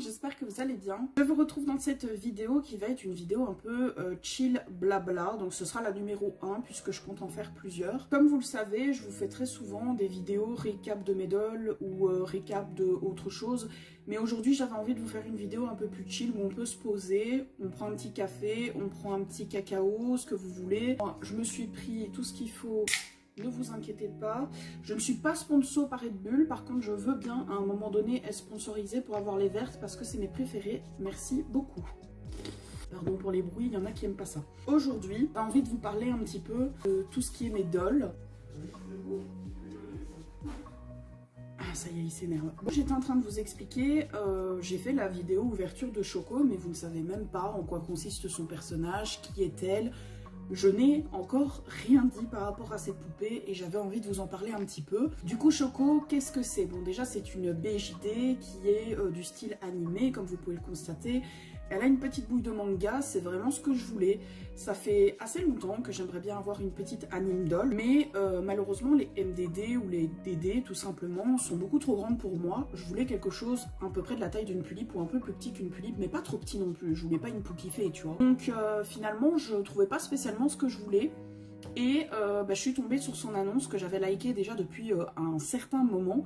monde, j'espère que vous allez bien. Je vous retrouve dans cette vidéo qui va être une vidéo un peu chill blabla. Donc ce sera la numéro 1 puisque je compte en faire plusieurs. Comme vous le savez, je vous fais très souvent des vidéos récap de mes dolls ou récap de autre chose. Mais aujourd'hui j'avais envie de vous faire une vidéo un peu plus chill où on peut se poser, on prend un petit café, on prend un petit cacao, ce que vous voulez. Je me suis pris tout ce qu'il faut. Ne vous inquiétez pas, je ne suis pas sponsor par Red Bull, par contre je veux bien à un moment donné être sponsorisée pour avoir les vertes parce que c'est mes préférées, merci beaucoup. Pardon pour les bruits, il y en a qui aiment pas ça. Aujourd'hui, j'ai envie de vous parler un petit peu de tout ce qui est mes dolls. Ah ça y est, il s'énerve. Bon, j'étais en train de vous expliquer, j'ai fait la vidéo ouverture de Choco, mais vous ne savez même pas en quoi consiste son personnage, qui est-elle. Je n'ai encore rien dit par rapport à cette poupée et j'avais envie de vous en parler un petit peu. Du coup, Choco, qu'est-ce que c'est? Bon, déjà, c'est une BJD qui est du style animé, comme vous pouvez le constater. Elle a une petite bouille de manga, c'est vraiment ce que je voulais. Ça fait assez longtemps que j'aimerais bien avoir une petite anime doll, mais malheureusement, les MDD ou les DD, tout simplement, sont beaucoup trop grandes pour moi. Je voulais quelque chose à peu près de la taille d'une Pulippe ou un peu plus petit qu'une Pulippe, mais pas trop petit non plus. Je voulais pas une poupifée, tu vois. Donc finalement, je trouvais pas spécialement ce que je voulais. Et je suis tombée sur son annonce que j'avais likée déjà depuis un certain moment.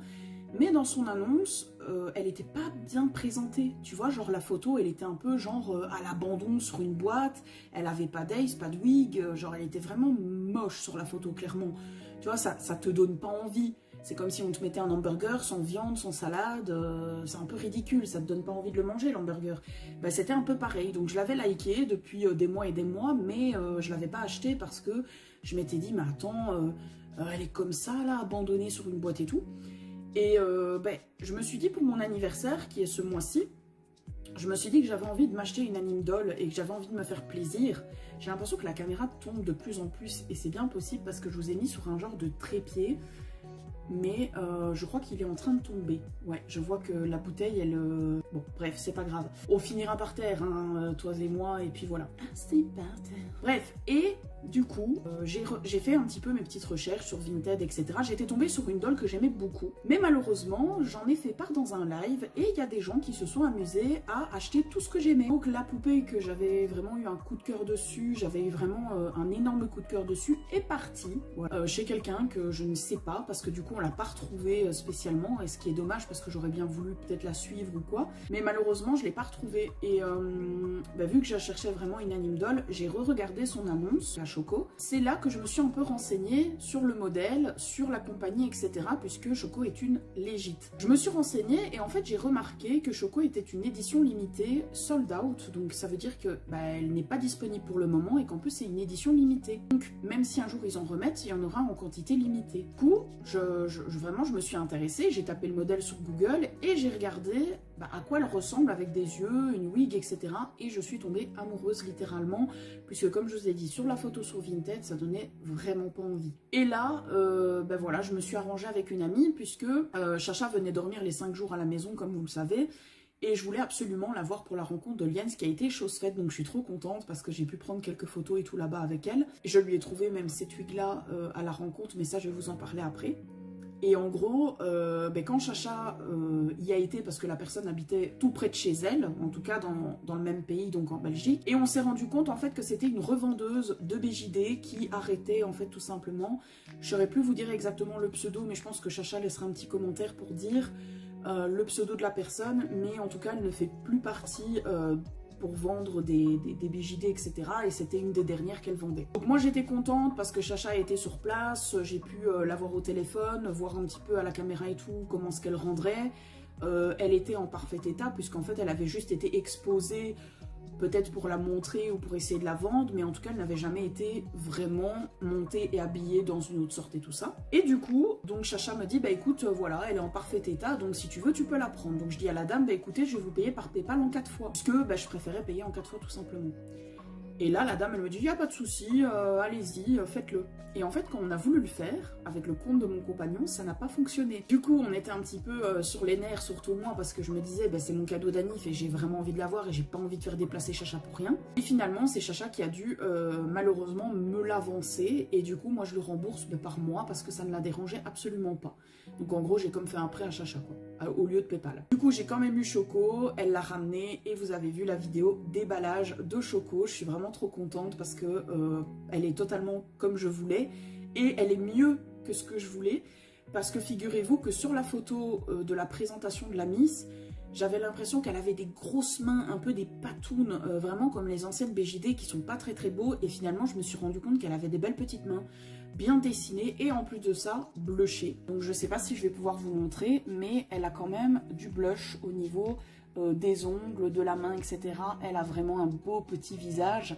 Mais dans son annonce, elle était pas bien présentée. Tu vois, genre la photo, elle était un peu genre à l'abandon sur une boîte. Elle avait pas d'ace, pas de wig. Genre, elle était vraiment moche sur la photo, clairement. Tu vois, ça te donne pas envie. C'est comme si on te mettait un hamburger sans viande, sans salade. C'est un peu ridicule, ça te donne pas envie de le manger, l'hamburger. Bah, c'était un peu pareil. Donc, je l'avais liké depuis des mois et des mois, mais je l'avais pas acheté parce que je m'étais dit, mais attends, elle est comme ça, là, abandonnée sur une boîte et tout. Et je me suis dit pour mon anniversaire, qui est ce mois-ci, je me suis dit que j'avais envie de m'acheter une anime doll et que j'avais envie de me faire plaisir. J'ai l'impression que la caméra tombe de plus en plus et c'est bien possible parce que je vous ai mis sur un genre de trépied. Mais je crois qu'il est en train de tomber. Ouais, je vois que la bouteille, elle... Bon, bref, c'est pas grave. On finira par terre, hein, toi et moi, et puis voilà. C'est par terre. Bref, et du coup, j'ai fait un petit peu mes petites recherches sur Vinted, etc. J'étais tombée sur une doll que j'aimais beaucoup. Mais malheureusement, j'en ai fait part dans un live, et il y a des gens qui se sont amusés à acheter tout ce que j'aimais. Donc la poupée que j'avais vraiment eu un coup de cœur dessus, j'avais eu vraiment un énorme coup de cœur dessus, est partie voilà, chez quelqu'un que je ne sais pas, parce que du coup, on l'a pas retrouvée spécialement, et ce qui est dommage parce que j'aurais bien voulu peut-être la suivre ou quoi, mais malheureusement je l'ai pas retrouvée. Et vu que je cherchais vraiment une anime doll, j'ai re-regardé son annonce à Choco. C'est là que je me suis un peu renseignée sur le modèle, sur la compagnie, etc., puisque Choco est une légite. Je me suis renseignée et en fait j'ai remarqué que Choco était une édition limitée sold out, donc ça veut dire que elle n'est pas disponible pour le moment et qu'en plus c'est une édition limitée. Donc même si un jour ils en remettent, il y en aura en quantité limitée. Du coup, vraiment je me suis intéressée, j'ai tapé le modèle sur Google et j'ai regardé à quoi elle ressemble avec des yeux, une wig, etc. Et je suis tombée amoureuse littéralement, puisque comme je vous ai dit sur la photo sur Vinted, ça donnait vraiment pas envie. Et là, voilà, je me suis arrangée avec une amie, puisque Chacha venait dormir les 5 jours à la maison, comme vous le savez. Et je voulais absolument la voir pour la rencontre de Liane, ce qui a été chose faite, donc je suis trop contente parce que j'ai pu prendre quelques photos et tout là-bas avec elle. Et je lui ai trouvé même cette wig-là à la rencontre, mais ça je vais vous en parler après. Et en gros, quand Chacha y a été, parce que la personne habitait tout près de chez elle, en tout cas dans le même pays, donc en Belgique, et on s'est rendu compte en fait que c'était une revendeuse de BJD qui arrêtait en fait tout simplement. Je saurais plus vous dire exactement le pseudo, mais je pense que Chacha laissera un petit commentaire pour dire le pseudo de la personne, mais en tout cas elle ne fait plus partie pour vendre des BJD, etc. Et c'était une des dernières qu'elle vendait. Donc moi j'étais contente parce que Chacha était sur place, j'ai pu la voir au téléphone, voir un petit peu à la caméra et tout comment ce qu'elle rendrait. Elle était en parfait état puisqu'en fait elle avait juste été exposée peut-être pour la montrer ou pour essayer de la vendre, mais en tout cas elle n'avait jamais été vraiment montée et habillée dans une autre sorte et tout ça. Et du coup, donc Chacha me dit, écoute, voilà, elle est en parfait état, donc si tu veux tu peux la prendre. Donc je dis à la dame, écoutez, je vais vous payer par PayPal en 4 fois, parce que je préférais payer en 4 fois tout simplement. Et là, la dame, elle me dit, il n'y a pas de souci, allez-y, faites-le. Et en fait, quand on a voulu le faire, avec le compte de mon compagnon, ça n'a pas fonctionné. Du coup, on était un petit peu sur les nerfs, surtout moi, parce que je me disais, c'est mon cadeau d'anniv et j'ai vraiment envie de l'avoir et j'ai pas envie de faire déplacer Chacha pour rien. Et finalement, c'est Chacha qui a dû, malheureusement, me l'avancer. Et du coup, moi, je le rembourse par mois parce que ça ne la dérangeait absolument pas. Donc, en gros, j'ai comme fait un prêt à Chacha, quoi. au lieu de Paypal. Du coup, j'ai quand même eu Choco, elle l'a ramené et vous avez vu la vidéo déballage de Choco. Je suis vraiment trop contente parce que elle est totalement comme je voulais et elle est mieux que ce que je voulais parce que figurez-vous que sur la photo de la présentation de la Miss, j'avais l'impression qu'elle avait des grosses mains, un peu des patounes, vraiment comme les anciennes BJD qui sont pas très très beaux. Et finalement, je me suis rendu compte qu'elle avait des belles petites mains, bien dessinées et en plus de ça, blushées. Donc je sais pas si je vais pouvoir vous montrer, mais elle a quand même du blush au niveau des ongles, de la main, etc. Elle a vraiment un beau petit visage.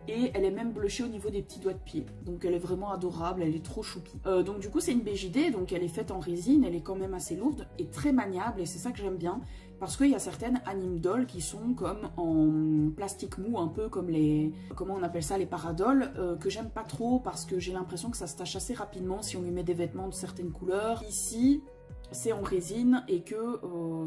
Et elle est même blushée au niveau des petits doigts de pied. Donc elle est vraiment adorable, elle est trop choupie. Donc du coup c'est une BJD, donc elle est faite en résine, elle est quand même assez lourde et très maniable. Et c'est ça que j'aime bien. Parce qu'il y a certaines anime dolls qui sont comme en plastique mou, un peu comme les... Comment on appelle ça, les paradolls, que j'aime pas trop parce que j'ai l'impression que ça se tache assez rapidement si on lui met des vêtements de certaines couleurs. Ici, c'est en résine et que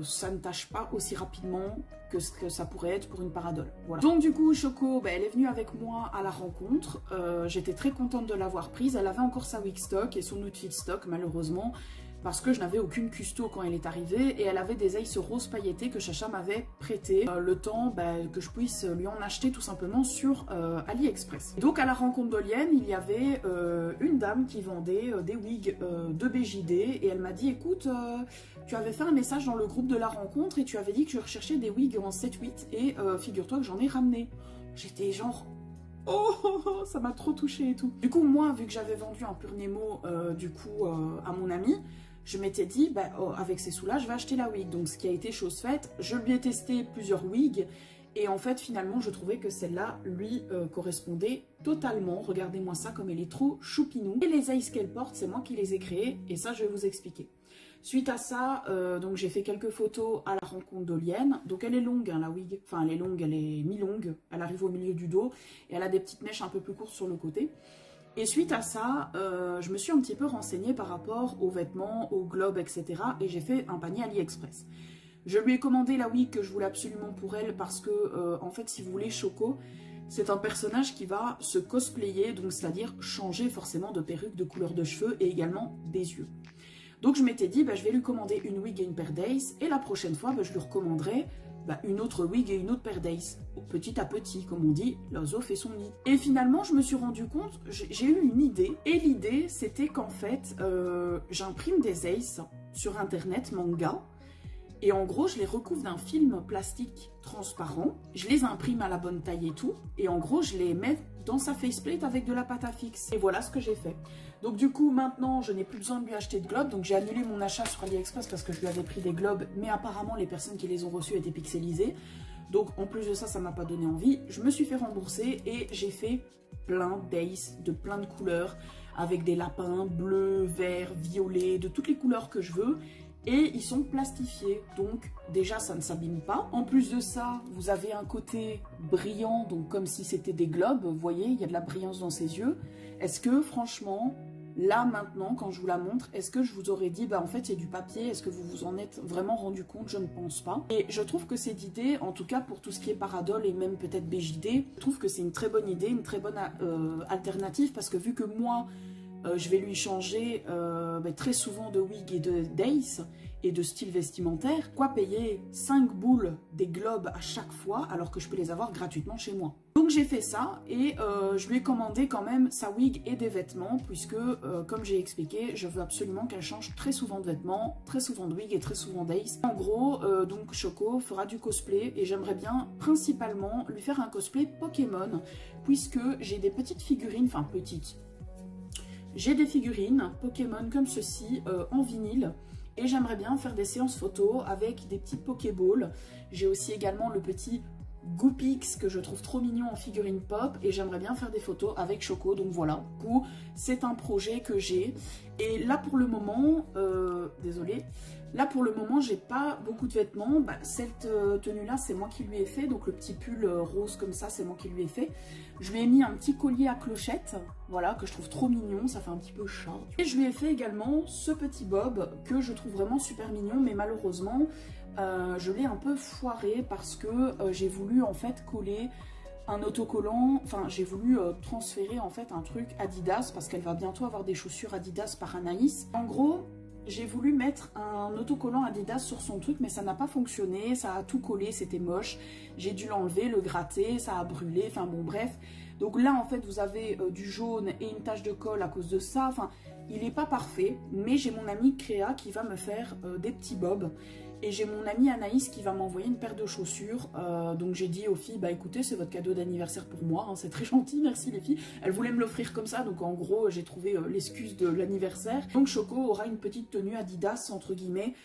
ça ne tâche pas aussi rapidement que ce que ça pourrait être pour une paradole. Voilà. Donc du coup, Choco, elle est venue avec moi à la rencontre. J'étais très contente de l'avoir prise. Elle avait encore sa wig stock et son outfit stock, malheureusement, parce que je n'avais aucune custo quand elle est arrivée et elle avait des aces roses pailletées que Chacha m'avait prêté le temps que je puisse lui en acheter tout simplement sur AliExpress. Donc à la rencontre d'Olienne, il y avait une dame qui vendait des wigs de BJD et elle m'a dit écoute, tu avais fait un message dans le groupe de la rencontre et tu avais dit que tu recherchais des wigs en 7-8 et figure-toi que j'en ai ramené. J'étais genre... Oh, ça m'a trop touchée et tout. Du coup, moi, vu que j'avais vendu un Pur Nemo à mon ami, je m'étais dit, avec ces sous-là, je vais acheter la wig. Donc, ce qui a été chose faite, je lui ai testé plusieurs wigs. Et en fait, finalement, je trouvais que celle-là lui correspondait totalement. Regardez-moi ça, comme elle est trop choupinou. Et les aces qu'elle porte, c'est moi qui les ai créés. Et ça, je vais vous expliquer. Suite à ça, donc j'ai fait quelques photos à la rencontre d'Olienne. Donc elle est longue, hein, la wig. Enfin, elle est longue, elle est mi-longue. Elle arrive au milieu du dos. Et elle a des petites mèches un peu plus courtes sur le côté. Et suite à ça, je me suis un petit peu renseignée par rapport aux vêtements, aux globes, etc. Et j'ai fait un panier AliExpress. Je lui ai commandé la wig que je voulais absolument pour elle parce que, en fait, si vous voulez, Choco, c'est un personnage qui va se cosplayer, donc c'est-à-dire changer forcément de perruque, de couleur de cheveux et également des yeux. Donc je m'étais dit, je vais lui commander une wig et une paire d'ace et la prochaine fois, je lui recommanderai une autre wig et une autre paire d'ace. Petit à petit, comme on dit, l'oiseau fait son nid. Et finalement, je me suis rendu compte, j'ai eu une idée. Et l'idée, c'était qu'en fait, j'imprime des aces sur internet, manga. Et en gros, je les recouvre d'un film plastique transparent. Je les imprime à la bonne taille et tout. Et en gros, je les mets dans sa faceplate avec de la pâte à fixe. Et voilà ce que j'ai fait. Donc du coup, maintenant, je n'ai plus besoin de lui acheter de globes. Donc j'ai annulé mon achat sur AliExpress parce que je lui avais pris des globes. Mais apparemment, les personnes qui les ont reçus étaient pixelisées. Donc en plus de ça, ça m'a pas donné envie. Je me suis fait rembourser et j'ai fait plein d'ace de plein de couleurs. Avec des lapins bleus, verts, violets, de toutes les couleurs que je veux. Et ils sont plastifiés, donc déjà ça ne s'abîme pas. En plus de ça, vous avez un côté brillant, donc comme si c'était des globes, vous voyez, il y a de la brillance dans ses yeux. Est-ce que franchement, là maintenant, quand je vous la montre, est-ce que je vous aurais dit, en fait c'est du papier, est-ce que vous vous en êtes vraiment rendu compte? Je ne pense pas. Et je trouve que cette idée, en tout cas pour tout ce qui est paradol et même peut-être BJD, je trouve que c'est une très bonne idée, une très bonne alternative, parce que vu que moi, je vais lui changer très souvent de wig et de d'ace et de style vestimentaire. Quoi payer 5 boules des globes à chaque fois alors que je peux les avoir gratuitement chez moi. Donc j'ai fait ça et je lui ai commandé quand même sa wig et des vêtements puisque comme j'ai expliqué, je veux absolument qu'elle change très souvent de vêtements, très souvent de wig et très souvent d'ace. En gros, donc Choco fera du cosplay et j'aimerais bien principalement lui faire un cosplay Pokémon puisque j'ai des petites figurines, enfin petites. J'ai des figurines Pokémon comme ceci en vinyle et j'aimerais bien faire des séances photos avec des petites Pokéballs. J'ai aussi également le petit Goopix que je trouve trop mignon en figurine pop et j'aimerais bien faire des photos avec Choco. Donc voilà, du coup c'est un projet que j'ai et là pour le moment, désolée, là pour le moment j'ai pas beaucoup de vêtements. Cette tenue là c'est moi qui lui ai fait, donc le petit pull rose comme ça c'est moi qui lui ai fait. Je lui ai mis un petit collier à clochette, voilà, que je trouve trop mignon, ça fait un petit peu chat. Et je lui ai fait également ce petit bob que je trouve vraiment super mignon, mais malheureusement, je l'ai un peu foiré parce que j'ai voulu en fait coller un autocollant, enfin j'ai voulu transférer en fait un truc Adidas parce qu'elle va bientôt avoir des chaussures Adidas par Anaïs. En gros, j'ai voulu mettre un autocollant Adidas sur son truc, mais ça n'a pas fonctionné, ça a tout collé, c'était moche. J'ai dû l'enlever, le gratter, ça a brûlé, enfin bon bref. Donc là en fait vous avez du jaune et une tache de colle à cause de ça, enfin il n'est pas parfait, mais j'ai mon amie Créa qui va me faire des petits bobs. Et j'ai mon amie Anaïs qui va m'envoyer une paire de chaussures. Donc j'ai dit aux filles, bah écoutez, c'est votre cadeau d'anniversaire pour moi. Hein, c'est très gentil, merci les filles. Elles voulaient me l'offrir comme ça. Donc en gros, j'ai trouvé l'excuse de l'anniversaire. Donc Choco aura une petite tenue Adidas, entre guillemets.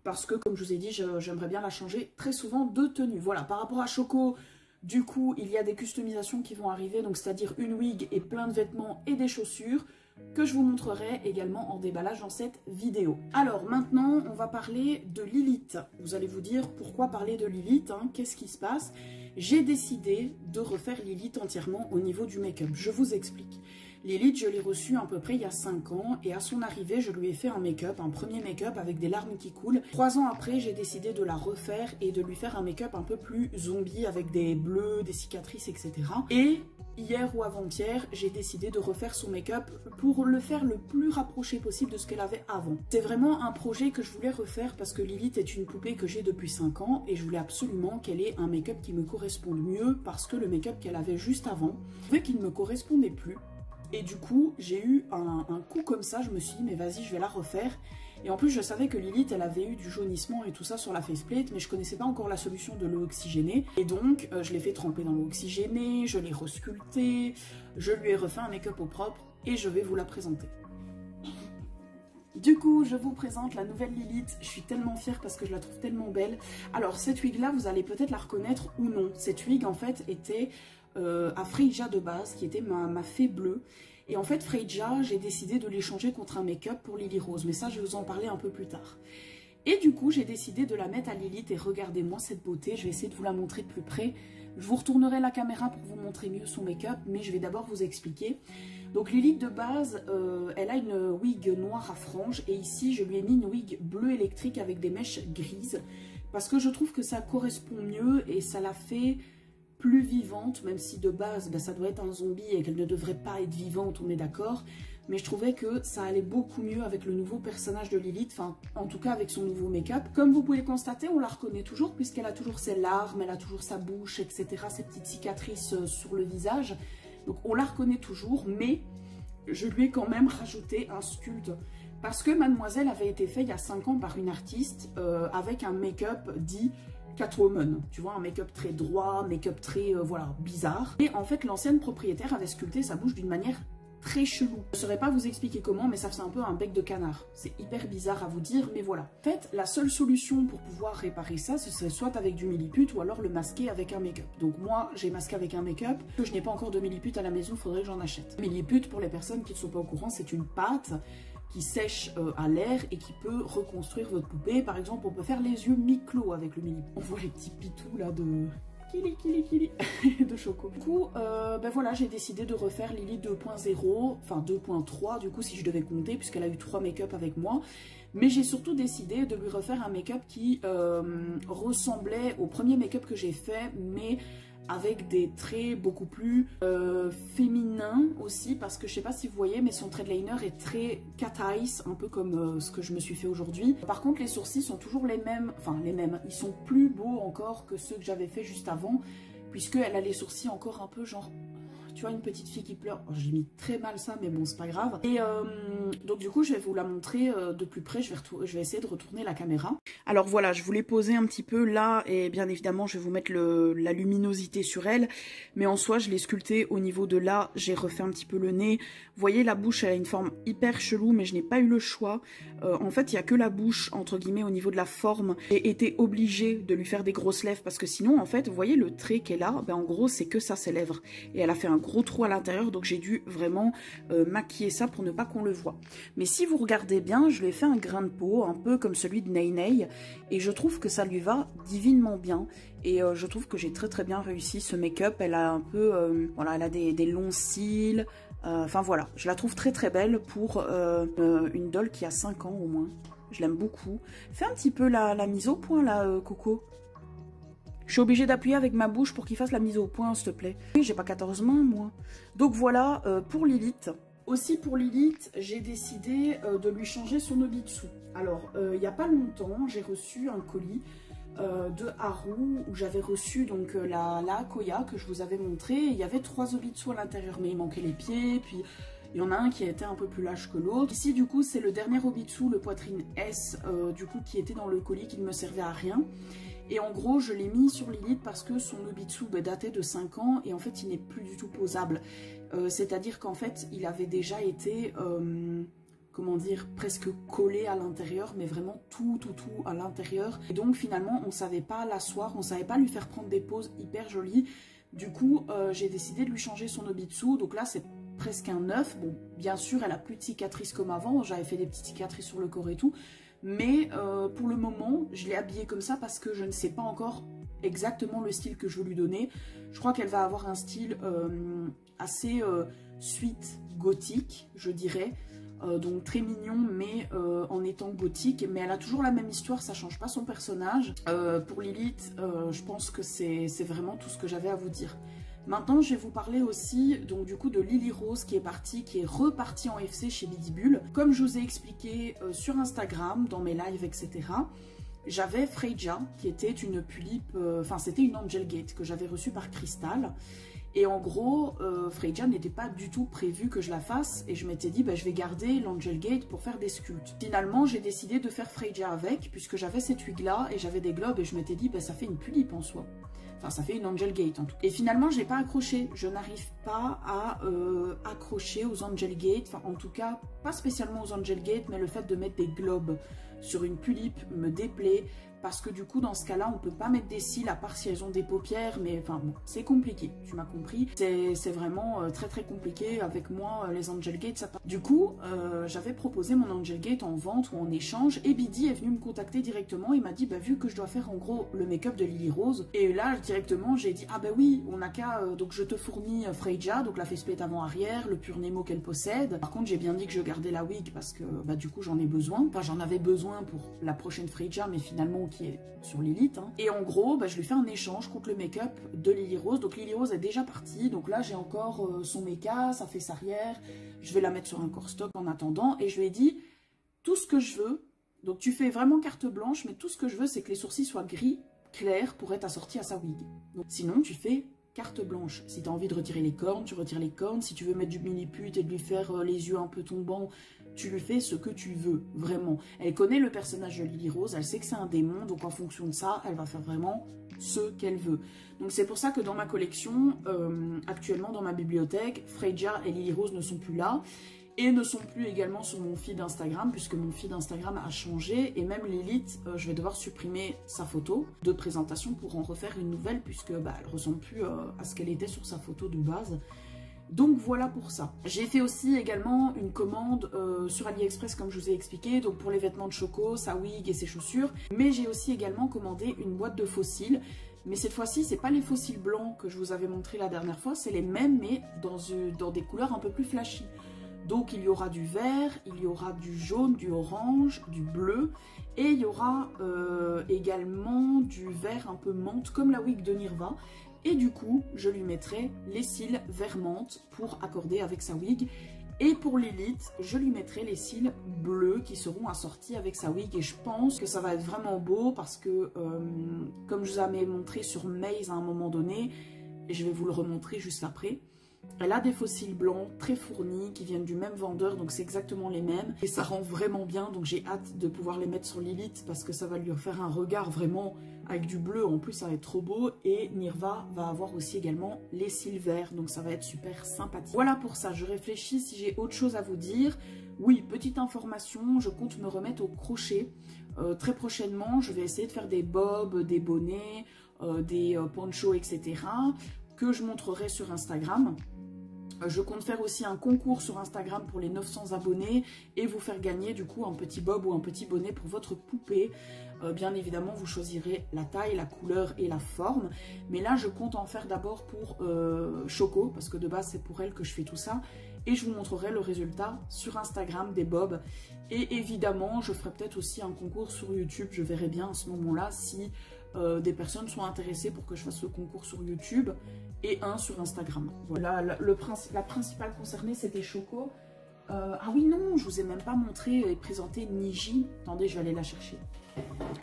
Parce que, comme je vous ai dit, j'aimerais bien la changer très souvent de tenue. Voilà, par rapport à Choco, du coup, il y a des customisations qui vont arriver. Donc c'est-à-dire une wig et plein de vêtements et des chaussures, que je vous montrerai également en déballage dans cette vidéo. Alors maintenant, on va parler de Lilith. Vous allez vous dire, pourquoi parler de Lilith, hein? Qu'est-ce qui se passe? J'ai décidé de refaire Lilith entièrement au niveau du make-up. Je vous explique. Lilith, je l'ai reçue à peu près il y a 5 ans et à son arrivée, je lui ai fait un make-up, un premier make-up avec des larmes qui coulent. 3 ans après, j'ai décidé de la refaire et de lui faire un make-up un peu plus zombie avec des bleus, des cicatrices, etc. Et hier ou avant-hier, j'ai décidé de refaire son make-up pour le faire le plus rapproché possible de ce qu'elle avait avant. C'est vraiment un projet que je voulais refaire parce que Lilith est une poupée que j'ai depuis 5 ans et je voulais absolument qu'elle ait un make-up qui me corresponde mieux parce que le make-up qu'elle avait juste avant, je trouvais qu'il ne me correspondait plus. Et du coup, j'ai eu un coup comme ça, je me suis dit, mais vas-y, je vais la refaire. Et en plus, je savais que Lilith, elle avait eu du jaunissement et tout ça sur la faceplate, mais je connaissais pas encore la solution de l'eau oxygénée. Et donc, je l'ai fait tremper dans l'eau oxygénée, je l'ai resculptée, je lui ai refait un make-up au propre et je vais vous la présenter. Du coup, je vous présente la nouvelle Lilith. Je suis tellement fière parce que je la trouve tellement belle. Alors, cette wig-là, vous allez peut-être la reconnaître ou non. Cette wig, en fait, était à Freja de base, qui était ma fée bleue. Et en fait, Freja, j'ai décidé de l'échanger contre un make-up pour Lily Rose. Mais ça, je vais vous en parler un peu plus tard. Et du coup, j'ai décidé de la mettre à Lilith. Et regardez-moi cette beauté. Je vais essayer de vous la montrer de plus près. Je vous retournerai la caméra pour vous montrer mieux son make-up. Mais je vais d'abord vous expliquer. Donc Lilith de base, elle a une wig noire à franges. Et ici, je lui ai mis une wig bleue électrique avec des mèches grises. Parce que je trouve que ça correspond mieux et ça la fait plus vivante, même si de base ça doit être un zombie et qu'elle ne devrait pas être vivante, on est d'accord, mais je trouvais que ça allait beaucoup mieux avec le nouveau personnage de Lilith, enfin en tout cas avec son nouveau make-up. Comme vous pouvez le constater, on la reconnaît toujours puisqu'elle a toujours ses larmes, elle a toujours sa bouche, etc., ses petites cicatrices sur le visage, donc on la reconnaît toujours, mais je lui ai quand même rajouté un sculpte parce que Mademoiselle avait été faite il y a 5 ans par une artiste avec un make-up dit Catwoman, tu vois, un make-up très droit, make-up très, voilà, bizarre. Et en fait, l'ancienne propriétaire avait sculpté sa bouche d'une manière très chelou. Je ne saurais pas vous expliquer comment, mais ça faisait un peu un bec de canard. C'est hyper bizarre à vous dire, mais voilà. En fait, la seule solution pour pouvoir réparer ça, ce serait soit avec du milliput ou alors le masquer avec un make-up. Donc moi, j'ai masqué avec un make-up. Je n'ai pas encore de milliput à la maison, il faudrait que j'en achète. Milliput, pour les personnes qui ne sont pas au courant, c'est une pâte qui sèche à l'air et qui peut reconstruire votre poupée. Par exemple, on peut faire les yeux mi-clos avec le milliput. On voit les petits pitous là de Kili de Choco. Du coup, ben voilà, j'ai décidé de refaire Lily 2.0, enfin 2.3 du coup si je devais compter, puisqu'elle a eu 3 make-up avec moi. Mais j'ai surtout décidé de lui refaire un make-up qui ressemblait au premier make-up que j'ai fait, mais avec des traits beaucoup plus féminins aussi, parce que je sais pas si vous voyez, mais son trait de liner est très cat eyes, un peu comme ce que je me suis fait aujourd'hui. Par contre, les sourcils sont toujours les mêmes, enfin les mêmes, ils sont plus beaux encore que ceux que j'avais fait juste avant, puisqu'elle a les sourcils encore un peu genre... Tu vois, une petite fille qui pleure. J'ai mis très mal ça, mais bon, c'est pas grave. Et donc du coup, je vais vous la montrer de plus près. Je vais essayer de retourner la caméra. Alors voilà, je voulais poser un petit peu là. Et bien évidemment, je vais vous mettre la luminosité sur elle. Mais en soi, je l'ai sculptée au niveau de là. J'ai refait un petit peu le nez. Vous voyez, la bouche, elle a une forme hyper chelou, mais je n'ai pas eu le choix. En fait, il n'y a que la bouche, entre guillemets, au niveau de la forme. J'ai été obligée de lui faire des grosses lèvres. Parce que sinon, en fait, vous voyez le trait qu'elle a, ben, en gros, c'est que ça, ses lèvres. Et elle a fait un gros trou à l'intérieur, donc j'ai dû vraiment maquiller ça pour ne pas qu'on le voit. Mais si vous regardez bien, je lui ai fait un grain de peau un peu comme celui de Ney Ney, et je trouve que ça lui va divinement bien, et je trouve que j'ai très bien réussi ce make-up. Elle a un peu, voilà, elle a des longs cils, enfin voilà, je la trouve très belle pour une doll qui a 5 ans au moins. Je l'aime beaucoup. Fais un petit peu la mise au point là, Coco. Je suis obligée d'appuyer avec ma bouche pour qu'il fasse la mise au point, s'il te plaît. Oui, j'ai pas 14 mains, moi. Donc voilà, pour Lilith, Aussi pour Lilith, j'ai décidé de lui changer son obitsu. Alors, il n'y a pas longtemps, j'ai reçu un colis de Haru où j'avais reçu donc la Akoya que je vous avais montré. Il y avait 3 obitsu à l'intérieur, mais il manquait les pieds, puis il y en a un qui a été un peu plus lâche que l'autre. Ici du coup c'est le dernier obitsu, le poitrine S, du coup qui était dans le colis, qui ne me servait à rien. Et en gros je l'ai mis sur Lilith parce que son obitsu datait de 5 ans et en fait il n'est plus du tout posable. C'est-à-dire qu'en fait il avait déjà été... comment dire, presque collé à l'intérieur, mais vraiment tout à l'intérieur. Et donc finalement, on ne savait pas l'asseoir, on ne savait pas lui faire prendre des poses hyper jolies. Du coup, j'ai décidé de lui changer son obitsu. Donc là, c'est presque un neuf. Bon, bien sûr, elle a plus de cicatrices comme avant. J'avais fait des petites cicatrices sur le corps et tout. Mais pour le moment, je l'ai habillée comme ça parce que je ne sais pas encore exactement le style que je veux lui donner. Je crois qu'elle va avoir un style assez suite gothique, je dirais. Donc très mignon mais en étant gothique, mais elle a toujours la même histoire, ça change pas son personnage. Pour Lilith, je pense que c'est vraiment tout ce que j'avais à vous dire. Maintenant je vais vous parler aussi donc du coup de Lily Rose qui est repartie en FC chez Bidibule. Comme je vous ai expliqué sur Instagram, dans mes lives, etc. J'avais Freja qui était une Pulipe, enfin c'était une Angel Gate que j'avais reçue par Crystal. Et en gros, Freja n'était pas du tout prévu que je la fasse. Et je m'étais dit, bah, je vais garder l'Angel Gate pour faire des sculptes. Finalement, j'ai décidé de faire Freja avec, puisque j'avais cette wig-là et j'avais des globes. Et je m'étais dit, bah, ça fait une Pulipe en soi. Enfin, ça fait une Angel Gate en tout cas. Et finalement, je n'ai pas accroché. Je n'arrive pas à accrocher aux Angel Gate. Enfin, en tout cas, pas spécialement aux Angel Gate, mais le fait de mettre des globes sur une Pulipe me déplaît. Parce que du coup, dans ce cas-là, on ne peut pas mettre des cils, à part si elles ont des paupières. Mais enfin, bon, c'est compliqué, tu m'as compris. C'est vraiment très compliqué. Avec moi, les Angel Gate, ça passe. Du coup, j'avais proposé mon Angel Gate en vente ou en échange. Et Bidi est venu me contacter directement. Il m'a dit, bah, vu que je dois faire en gros le make-up de Lily Rose. Et là, directement, j'ai dit, ah bah oui, on n'a qu'à... donc je te fournis Freja, donc la faceplate avant-arrière, le pur Nemo qu'elle possède. Par contre, j'ai bien dit que je gardais la wig parce que bah, du coup, j'en ai besoin. Enfin, j'en avais besoin pour la prochaine Freja, mais finalement... qui est sur Lilith. Hein. Et en gros, bah, je lui fais un échange contre le make-up de Lily Rose. Donc Lily Rose est déjà partie. Donc là, j'ai encore son méca, sa fesse arrière. Je vais la mettre sur un corps stock en attendant. Et je lui ai dit, tout ce que je veux, donc tu fais vraiment carte blanche, mais tout ce que je veux, c'est que les sourcils soient gris, clair, pour être assortis à sa wig. Donc, sinon, tu fais carte blanche. Si tu as envie de retirer les cornes, tu retires les cornes. Si tu veux mettre du mini-pute et de lui faire les yeux un peu tombants, tu lui fais ce que tu veux, vraiment. Elle connaît le personnage de Lily Rose, elle sait que c'est un démon, donc en fonction de ça, elle va faire vraiment ce qu'elle veut. Donc c'est pour ça que dans ma collection, actuellement dans ma bibliothèque, Freja et Lily Rose ne sont plus là, et ne sont plus également sur mon feed Instagram, puisque mon feed Instagram a changé, et même Lilith, je vais devoir supprimer sa photo de présentation pour en refaire une nouvelle, puisque bah, elle ne ressemble plus à ce qu'elle était sur sa photo de base. Donc voilà pour ça. J'ai fait aussi également une commande sur AliExpress comme je vous ai expliqué, donc pour les vêtements de Choco, sa wig et ses chaussures. Mais j'ai aussi également commandé une boîte de fossiles. Mais cette fois-ci, c'est pas les fossiles blancs que je vous avais montré la dernière fois, c'est les mêmes mais dans des couleurs un peu plus flashy. Donc il y aura du vert, il y aura du jaune, du orange, du bleu. Et il y aura également du vert un peu menthe comme la wig de Nirva. Et du coup, je lui mettrai les cils vert menthe pour accorder avec sa wig. Et pour Lilith, je lui mettrai les cils bleus qui seront assortis avec sa wig. Et je pense que ça va être vraiment beau parce que, comme je vous avais montré sur Maze à un moment donné, et je vais vous le remontrer juste après, elle a des fossiles blancs très fournis qui viennent du même vendeur, donc c'est exactement les mêmes. Et ça rend vraiment bien, donc j'ai hâte de pouvoir les mettre sur Lilith parce que ça va lui faire un regard vraiment avec du bleu. En plus, ça va être trop beau. Et Nirva va avoir aussi également les cils verts, donc ça va être super sympathique. Voilà pour ça, je réfléchis si j'ai autre chose à vous dire. Oui, petite information, je compte me remettre au crochet. Très prochainement, je vais essayer de faire des bobs, des bonnets, des ponchos, etc. que je montrerai sur Instagram. Je compte faire aussi un concours sur Instagram pour les 900 abonnés et vous faire gagner du coup un petit bob ou un petit bonnet pour votre poupée. Bien évidemment, vous choisirez la taille, la couleur et la forme. Mais là, je compte en faire d'abord pour Choco parce que de base, c'est pour elle que je fais tout ça. Et je vous montrerai le résultat sur Instagram des bobs. Et évidemment, je ferai peut-être aussi un concours sur YouTube. Je verrai bien à ce moment-là si des personnes sont intéressées pour que je fasse le concours sur YouTube et un sur Instagram. Voilà, la principale concernée, c'était Choco. Ah oui, non, je vous ai même pas montré et présenté Niji. Attendez, je vais aller la chercher.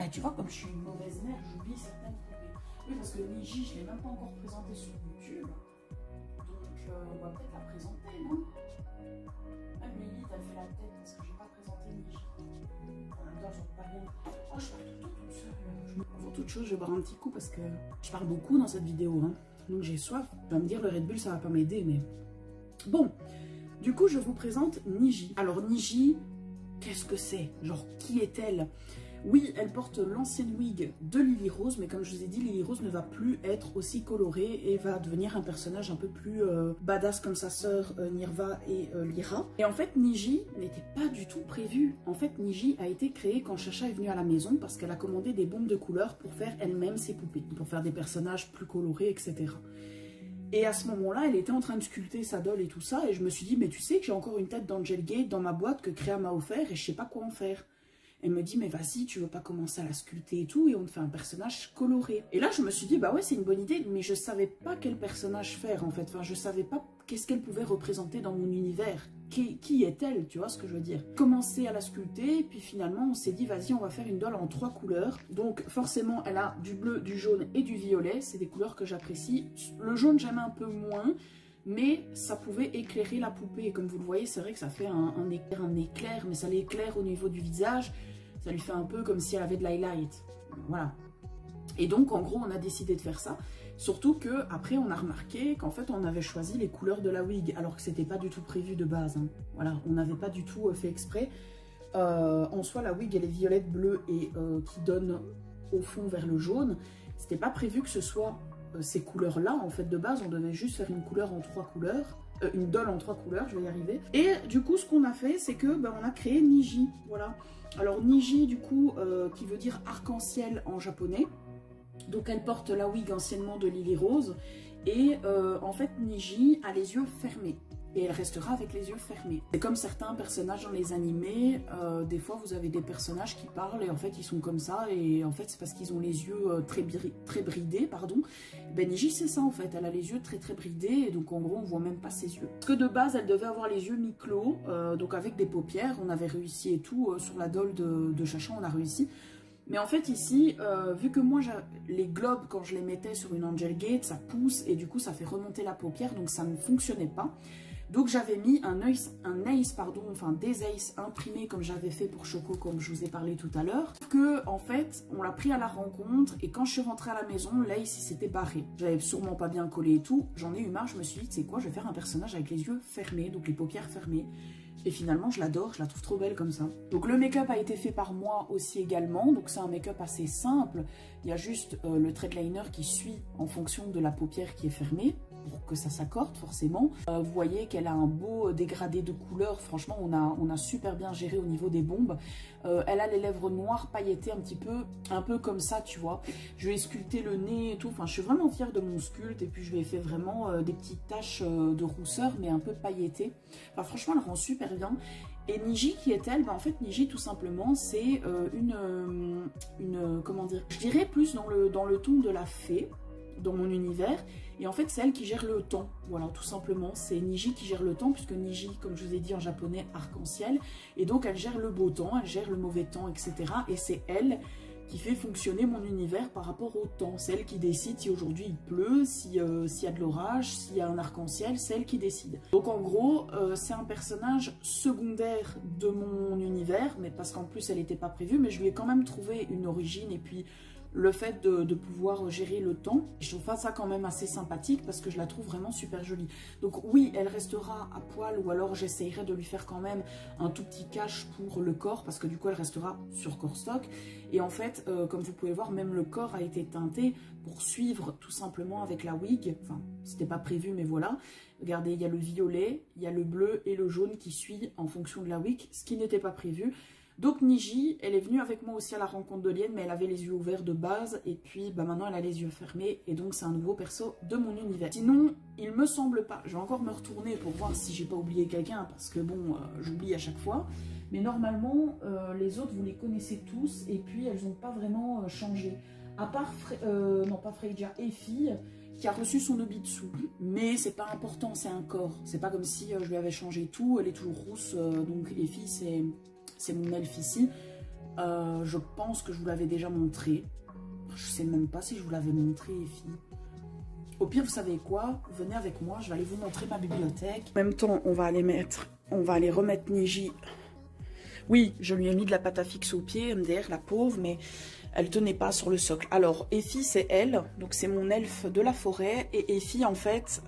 Et tu vois, comme je suis une mauvaise mère, j'oublie certaines poupées. Oui, parce que Niji, je ne l'ai même pas encore présenté sur YouTube. Donc, on va peut-être la présenter, non? Même Lily, t'as fait la tête parce que je n'ai pas présenté Niji. En même temps, je ne pas bien. Oh, je parle tout toute seule. Avant toute chose, je vais boire un petit coup parce que je parle beaucoup dans cette vidéo. Hein. Donc, j'ai soif. Tu vas me dire, le Red Bull, ça va pas m'aider, mais... Bon. Du coup, je vous présente Niji. Alors, Niji, qu'est-ce que c'est? Genre, qui est-elle? Oui, elle porte l'ancienne wig de Lily Rose, mais comme je vous ai dit, Lily Rose ne va plus être aussi colorée et va devenir un personnage un peu plus badass comme sa sœur Nirva et Lyra. Et en fait, Niji n'était pas du tout prévu. En fait, Niji a été créée quand Chacha est venue à la maison parce qu'elle a commandé des bombes de couleurs pour faire elle-même ses poupées, pour faire des personnages plus colorés, etc. Et à ce moment-là, elle était en train de sculpter sa doll et tout ça, et je me suis dit, mais tu sais que j'ai encore une tête d'Angel Gate dans ma boîte que Créa m'a offert et je sais pas quoi en faire. Elle me dit, mais vas-y, tu veux pas commencer à la sculpter et tout, et on te fait un personnage coloré. Et là, je me suis dit, bah ouais, c'est une bonne idée, mais je savais pas quel personnage faire, en fait. Enfin, je savais pas qu'est-ce qu'elle pouvait représenter dans mon univers. Qui est-elle, tu vois ce que je veux dire? Commencer à la sculpter, puis finalement, on s'est dit, vas-y, on va faire une doll en 3 couleurs. Donc, forcément, elle a du bleu, du jaune et du violet. C'est des couleurs que j'apprécie. Le jaune, j'aime un peu moins, mais ça pouvait éclairer la poupée. Et comme vous le voyez, c'est vrai que ça fait un éclair, mais ça l'éclaire au niveau du visage. Ça lui fait un peu comme si elle avait de l'highlight. Voilà. Et donc, en gros, on a décidé de faire ça. Surtout qu'après, on a remarqué qu'en fait, on avait choisi les couleurs de la wig, alors que c'était pas du tout prévu de base. Hein. Voilà, on n'avait pas du tout fait exprès. En soi, la wig, elle est violette, bleue et qui donne au fond vers le jaune. C'était pas prévu que ce soit ces couleurs-là. En fait, de base, on devait juste faire une couleur en 3 couleurs. Une doll en 3 couleurs, je vais y arriver. Et du coup, ce qu'on a fait, c'est que on a créé Niji. Voilà. Alors, Niji, du coup, qui veut dire arc-en-ciel en japonais. Donc, elle porte la wig anciennement de Lily Rose. Et en fait, Niji a les yeux fermés. Et elle restera avec les yeux fermés. C'est comme certains personnages dans les animés, des fois vous avez des personnages qui parlent et en fait ils sont comme ça et en fait c'est parce qu'ils ont les yeux très bridés, pardon. Ben Niji c'est ça en fait, elle a les yeux très bridés et donc en gros on voit même pas ses yeux. Parce que de base elle devait avoir les yeux mi-clos, donc avec des paupières, on avait réussi et tout, sur la doll de Chacha on a réussi. Mais en fait ici, vu que moi les globes quand je les mettais sur une Angel Gate, ça pousse et du coup ça fait remonter la paupière donc ça ne fonctionnait pas. Donc j'avais mis des aces imprimés comme j'avais fait pour Choco, comme je vous ai parlé tout à l'heure. Que en fait, on l'a pris à la rencontre et quand je suis rentrée à la maison, l'ace il s'était barré. J'avais sûrement pas bien collé et tout. J'en ai eu marre, je me suis dit, c'est quoi, je vais faire un personnage avec les yeux fermés, donc les paupières fermées. Et finalement, je l'adore, je la trouve trop belle comme ça. Donc le make-up a été fait par moi aussi également. Donc c'est un make-up assez simple. Il y a juste le thread liner qui suit en fonction de la paupière qui est fermée, pour que ça s'accorde forcément. Vous voyez qu'elle a un beau dégradé de couleurs. Franchement, on a super bien géré au niveau des bombes. Elle a les lèvres noires pailletées un peu comme ça, tu vois. Je lui ai sculpté le nez et tout. Enfin, je suis vraiment fière de mon sculpte. Et puis, je lui ai fait vraiment des petites taches de rousseur, mais un peu pailletées. Enfin, franchement, elle rend super bien. Et Niji, qui est-elle? En fait, Niji, tout simplement, c'est comment dire? Je dirais plus dans le ton de la fée, dans mon univers. Et en fait, c'est elle qui gère le temps. Voilà, tout simplement. C'est Niji qui gère le temps, puisque Niji, comme je vous ai dit en japonais, arc-en-ciel. Et donc, elle gère le beau temps, elle gère le mauvais temps, etc. Et c'est elle qui fait fonctionner mon univers par rapport au temps. C'est elle qui décide si aujourd'hui il pleut, s'il y a de l'orage, s'il y a un arc-en-ciel, c'est elle qui décide. Donc en gros, c'est un personnage secondaire de mon univers, mais parce qu'en plus elle n'était pas prévue, mais je lui ai quand même trouvé une origine et puis le fait de pouvoir gérer le temps. Je trouve ça quand même assez sympathique parce que je la trouve vraiment super jolie. Donc oui, elle restera à poil ou alors j'essayerai de lui faire quand même un tout petit cache pour le corps parce que du coup elle restera sur corps stock. Et en fait, comme vous pouvez voir, même le corps a été teinté pour suivre tout simplement avec la wig. Enfin, c'était pas prévu mais voilà. Regardez, il y a le violet, il y a le bleu et le jaune qui suit en fonction de la wig, ce qui n'était pas prévu. Donc Niji, elle est venue avec moi aussi à la rencontre de Lienne, mais elle avait les yeux ouverts de base, et puis maintenant elle a les yeux fermés, et donc c'est un nouveau perso de mon univers. Sinon, il me semble pas, je vais encore me retourner pour voir si j'ai pas oublié quelqu'un, parce que bon, j'oublie à chaque fois, mais normalement, les autres vous les connaissez tous, et puis elles n'ont pas vraiment changé. À part, non pas Freya, Effie, qui a reçu son Obitsu. Mais c'est pas important, c'est un corps. C'est pas comme si je lui avais changé tout, elle est toujours rousse. Donc Effie, c'est mon elfe ici. Je pense que je vous l'avais déjà montré. Je sais même pas si je vous l'avais montré, Effie. Au pire, vous savez quoi? Venez avec moi, je vais aller vous montrer ma bibliothèque. En même temps, on va aller remettre Niji. Oui, je lui ai mis de la pâte à fixe au pied, MDR, la pauvre, mais elle tenait pas sur le socle. Alors, Effie, c'est elle, donc c'est mon elfe de la forêt. Et Effie, en fait,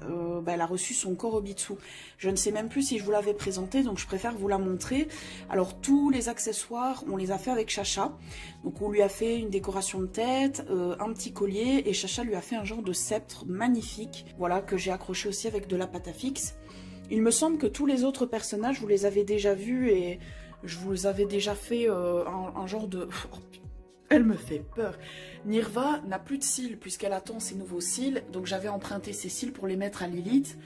elle a reçu son corps Obitsu. Je ne sais même plus si je vous l'avais présenté, donc je préfère vous la montrer. Alors, tous les accessoires, on les a fait avec Chacha. Donc, on lui a fait une décoration de tête, un petit collier, et Chacha lui a fait un genre de sceptre magnifique, voilà, que j'ai accroché aussi avec de la pâte à fixe. Il me semble que tous les autres personnages, vous les avez déjà vus, et je vous avais déjà fait un genre de... Oh, elle me fait peur. Nirva n'a plus de cils puisqu'elle attend ses nouveaux cils. Donc j'avais emprunté ses cils pour les mettre à Lilith.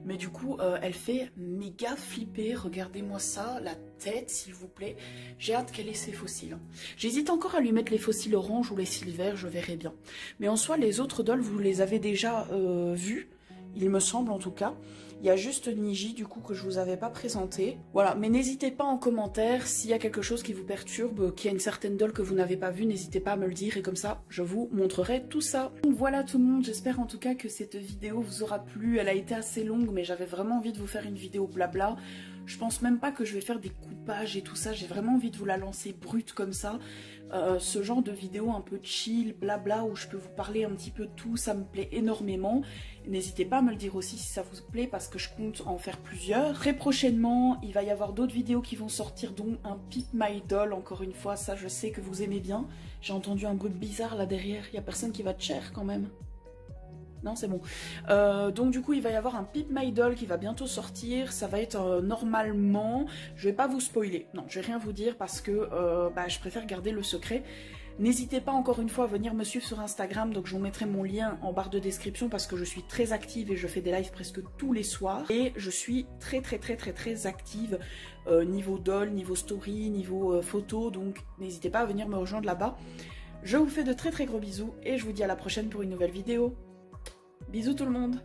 Mais du coup, elle fait méga flipper. Regardez-moi ça, la tête s'il vous plaît. J'ai hâte qu'elle ait ses faux cils. J'hésite encore à lui mettre les faux cils orange ou les cils verts, je verrai bien. Mais en soi, les autres dolls, vous les avez déjà vus. Il me semble en tout cas. Il y a juste Niji du coup que je vous avais pas présenté. Voilà, mais n'hésitez pas en commentaire s'il y a quelque chose qui vous perturbe, qu'il y a une certaine doll que vous n'avez pas vue, n'hésitez pas à me le dire et comme ça je vous montrerai tout ça. Donc voilà tout le monde, j'espère en tout cas que cette vidéo vous aura plu. Elle a été assez longue mais j'avais vraiment envie de vous faire une vidéo blabla. Je pense même pas que je vais faire des coupages et tout ça, j'ai vraiment envie de vous la lancer brute comme ça. Ce genre de vidéo un peu chill, blabla, où je peux vous parler un petit peu de tout, ça me plaît énormément. N'hésitez pas à me le dire aussi si ça vous plaît parce que je compte en faire plusieurs. Très prochainement, il va y avoir d'autres vidéos qui vont sortir, dont un Peep My Doll, encore une fois, ça je sais que vous aimez bien. J'ai entendu un bruit bizarre là derrière, il y a personne qui va te cher quand même. Non, c'est bon. Donc du coup, il va y avoir un Peep My Doll qui va bientôt sortir. Ça va être normalement... Je vais pas vous spoiler. Non, je vais rien vous dire parce que je préfère garder le secret. N'hésitez pas encore une fois à venir me suivre sur Instagram. Donc je vous mettrai mon lien en barre de description parce que je suis très active et je fais des lives presque tous les soirs. Et je suis très active niveau doll, niveau story, niveau photo. Donc n'hésitez pas à venir me rejoindre là-bas. Je vous fais de très gros bisous et je vous dis à la prochaine pour une nouvelle vidéo. Bisous tout le monde!